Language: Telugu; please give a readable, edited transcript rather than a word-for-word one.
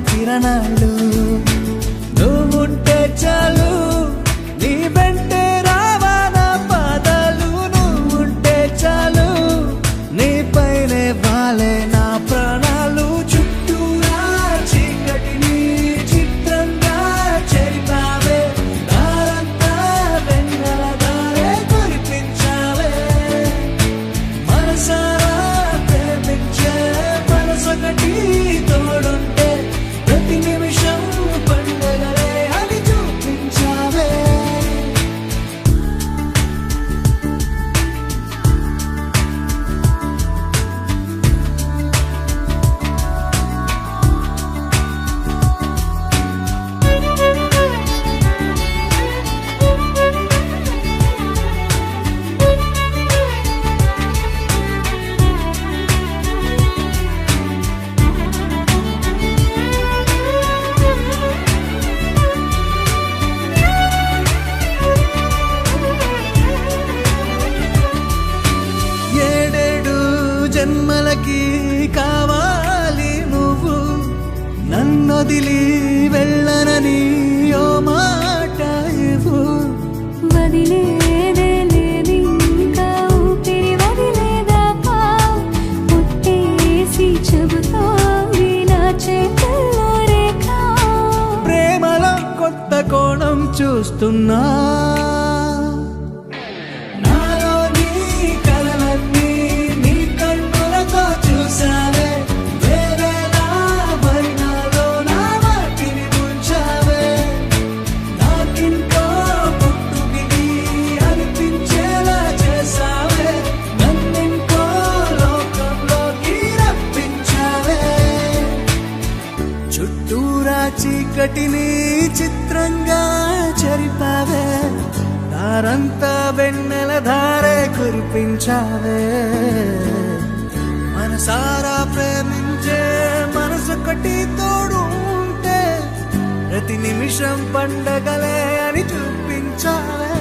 కిరణాలు నువ్వుంటే చాలు నీ వెంటే రావానా పాదాలు నువ్వుంటే చాలు నీ పైనే వాలే నా ప్రాణాలు చుట్టూరా చీకటిని చిత్రంగా చెరిపావే దారంతా వెన్నెల దారే కురిపించావే మనసారా ప్రేమించే మనసొకటి తోడుంటే ప్రతి నిమిషం పండగలే అని చూపించావే జన్మలకి కావాలి నువ్వు నన్నొదిలి వెళ్ళనని ఓ మాట ఇవ్వు వదిలేదే లేదు ఇంకా ఊపిరి వదిలేదాకా పుట్టేసి చెబుతోంది నా చేతుల్లో రేఖ ప్రేమలో కొత్త కోణం చూస్తున్నా చుట్టూరా చీకటిని చిత్రంగా చెరిపావే దారంతా వెన్నెల ధారే కురిపించావే మనసారా ప్రేమించే మనసొకటి తోడు ఉంటే ప్రతి నిమిషం పండగలే అని చూపించావే